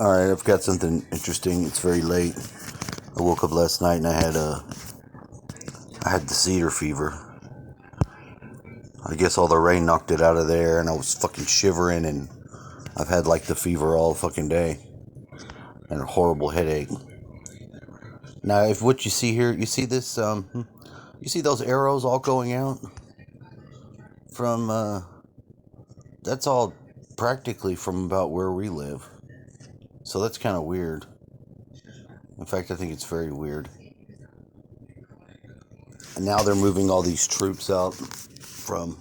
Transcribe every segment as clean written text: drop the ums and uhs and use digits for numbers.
Alright, I've got something interesting. It's very late. I woke up last night and I had the cedar fever. I guess all the rain knocked it out of there and I was fucking shivering, and I've had like the fever all fucking day and a horrible headache. Now, if what you see here, you see this, you see those arrows all going out from, that's all practically from about where we live. So that's kind of weird. In fact, I think it's very weird. And now they're moving all these troops out from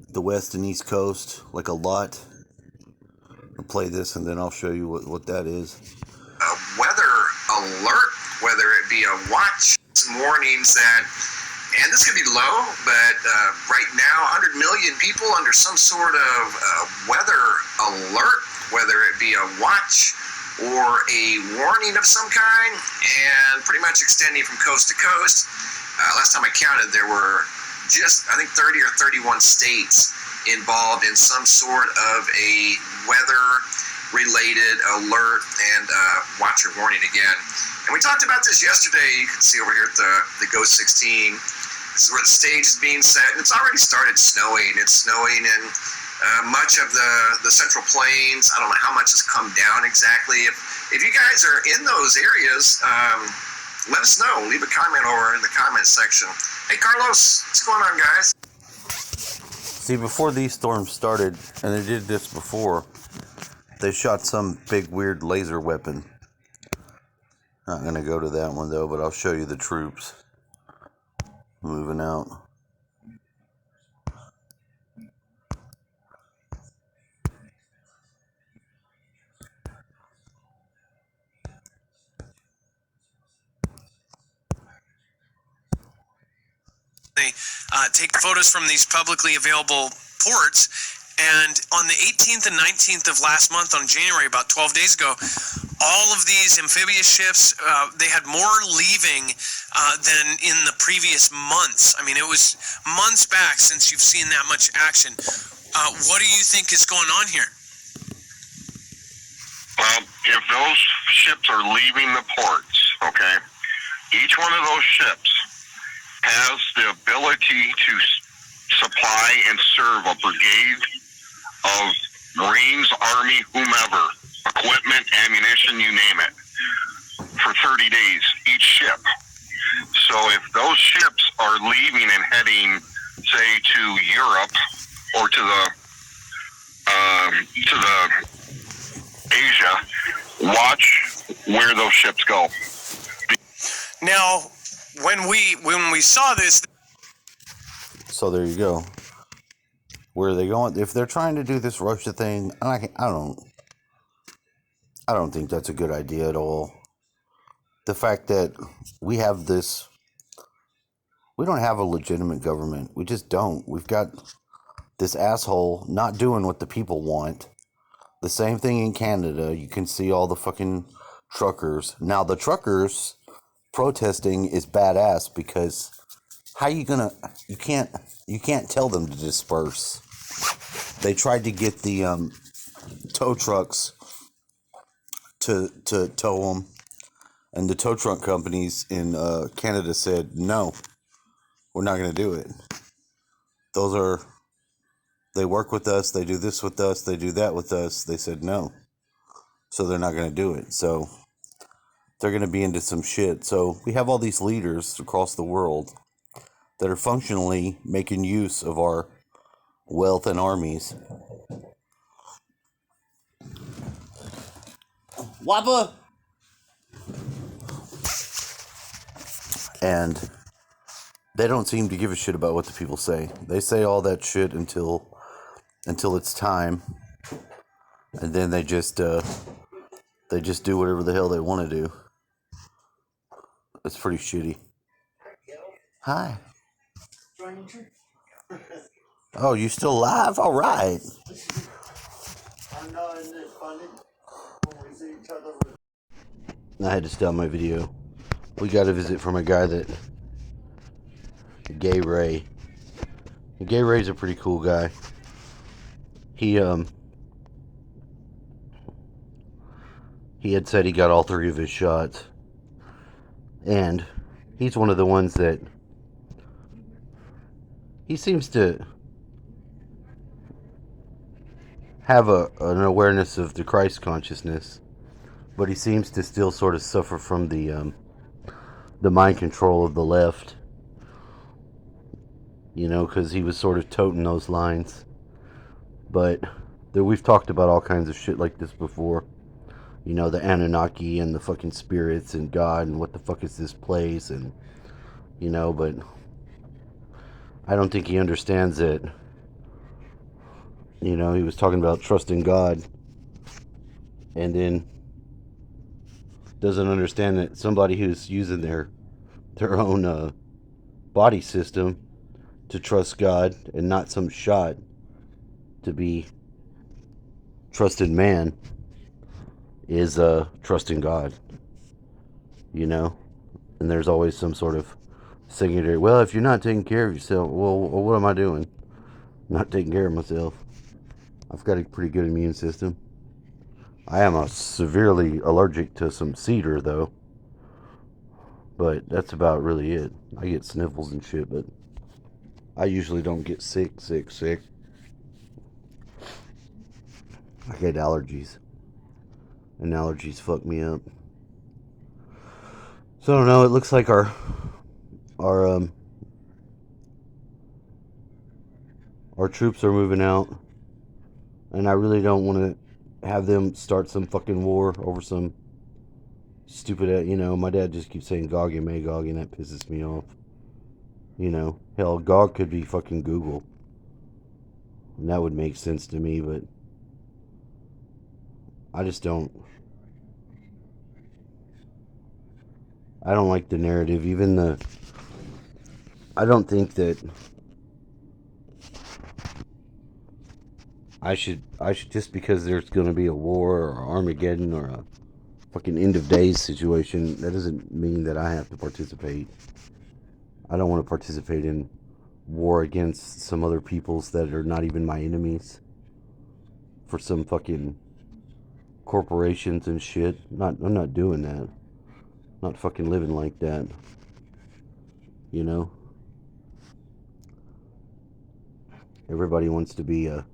the west and east coast, like a lot. I'll play this and then I'll show you what that is. Weather alert, whether it be a watch warnings that, and this could be low, but right now 100 million people under some sort of weather alert, whether it be a watch or a warning of some kind, and pretty much extending from coast to coast. Last time I counted, there were just, I think, 30 or 31 states involved in some sort of a weather-related alert and watch or warning again. And we talked about this yesterday. You can see over here at the Ghost 16. This is where the stage is being set, and it's already started snowing. It's snowing in much of the Central Plains. I don't know how much has come down exactly. If you guys are in those areas, let us know. Leave a comment over in the comment section. Hey, Carlos, what's going on, guys? See, before these storms started, and they did this before, they shot some big weird laser weapon. Not going to go to that one, though, but I'll show you the troops moving out. They take photos from these publicly available ports, and on the 18th and 19th of last month, on January, about 12 days ago, all of these amphibious ships, they had more leaving than in the previous months. I mean, it was months back since you've seen that much action. What do you think is going on here? Well, if those ships are leaving the ports, okay, each one of those ships has the ability to supply and serve a brigade of Marines, Army, whomever, equipment, ammunition, you name it, for 30 days, each ship. So if those ships are leaving and heading, say, to Europe or to the Asia, watch where those ships go. Now, when we saw this, So there you go. Where are they going? If they're trying to do this Russia thing, I don't think that's a good idea at all. The fact that we have this, we don't have a legitimate government. We just don't. We've got this asshole not doing what the people want. The same thing in Canada. You can see all the fucking truckers. Now the truckers protesting is badass, because how you gonna, you can't tell them to disperse. They tried to get the tow trucks to tow them, and the tow truck companies in Canada said no, we're not gonna do it. They work with us, they do this with us, they do that with us. They said no, so they're not gonna do it. So they're going to be into some shit. So we have all these leaders across the world that are functionally making use of our wealth and armies. Wappa! And they don't seem to give a shit about what the people say. They say all that shit until it's time, and then they just do whatever the hell they want to do. It's pretty shitty. Hi. Oh, you still live? All right. I had to stop my video. We got a visit from a guy Gay Ray. Gay Ray's a pretty cool guy. He he had said he got all 3 of his shots. And he's one of the ones that he seems to have an awareness of the Christ consciousness, but he seems to still sort of suffer from the mind control of the left, you know, because he was sort of toting those lines. But we've talked about all kinds of shit like this before, you know, the Anunnaki and the fucking spirits and God and what the fuck is this place, and you know, but I don't think he understands it. You know, he was talking about trusting God, and then doesn't understand that somebody who's using their own body system to trust God and not some shot to be trusted man is trusting God, you know. And there's always some sort of secondary, well, if you're not taking care of yourself, well, what am I doing? Not taking care of myself. I've got a pretty good immune system. I am severely allergic to some cedar, though. But that's about really it. I get sniffles and shit, but I usually don't get sick. I get allergies. And allergies fuck me up. So I don't know, it looks like our troops are moving out. And I really don't want to have them start some fucking war over some stupid, you know, my dad just keeps saying Gog and Magog, and that pisses me off. You know, hell, Gog could be fucking Google. And that would make sense to me, but I just don't. I don't like the narrative, I don't think that I should just because there's going to be a war or Armageddon or a fucking end of days situation, that doesn't mean that I have to participate. I don't want to participate in war against some other peoples that are not even my enemies for some fucking corporations and shit. I'm not doing that. Not fucking living like that. You know? Everybody wants to be a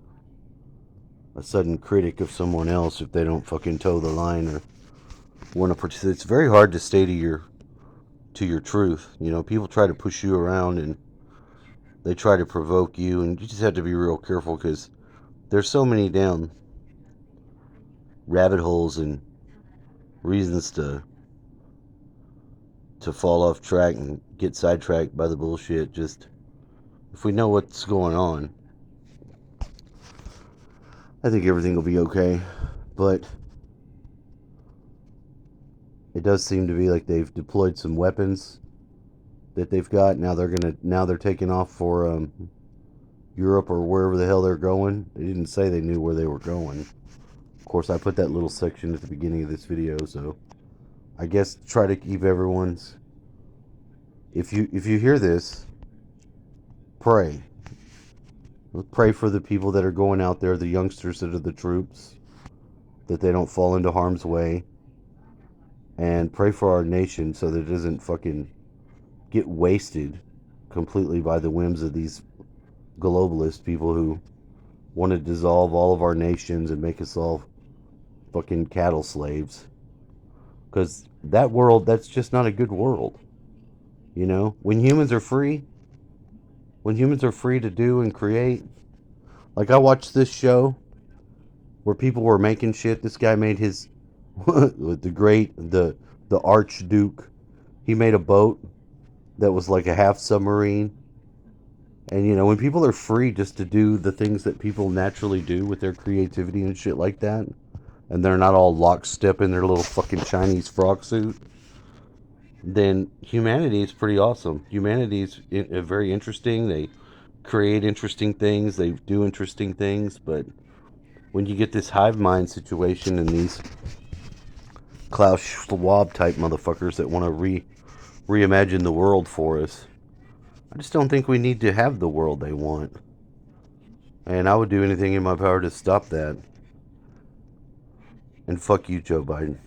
sudden critic of someone else if they don't fucking toe the line or want to participate. It's very hard to stay to your truth. You know, people try to push you around and they try to provoke you, and you just have to be real careful because there's so many damn rabbit holes and reasons to fall off track and get sidetracked by the bullshit. Just if we know what's going on, I think everything will be okay. But it does seem to be like they've deployed some weapons that they've got. Now they're taking off for Europe or wherever the hell they're going. They didn't say they knew where they were going. Of course, I put that little section at the beginning of this video, so I guess try to keep everyone's. If you hear this, pray. Pray for the people that are going out there, the youngsters that are the troops, that they don't fall into harm's way. And pray for our nation so that it doesn't fucking get wasted completely by the whims of these globalist people who want to dissolve all of our nations and make us all fucking cattle slaves. Because that world, that's just not a good world. You know, when humans are free to do and create, like I watched this show where people were making shit. This guy made his the Archduke. He made a boat that was like a half submarine. And you know, when people are free just to do the things that people naturally do with their creativity and shit like that, and they're not all lockstep in their little fucking Chinese frog suit, then humanity is pretty awesome. Humanity is very interesting. They create interesting things. They do interesting things. But when you get this hive mind situation and these Klaus Schwab type motherfuckers that want to reimagine the world for us, I just don't think we need to have the world they want. And I would do anything in my power to stop that. And fuck you, Joe Biden.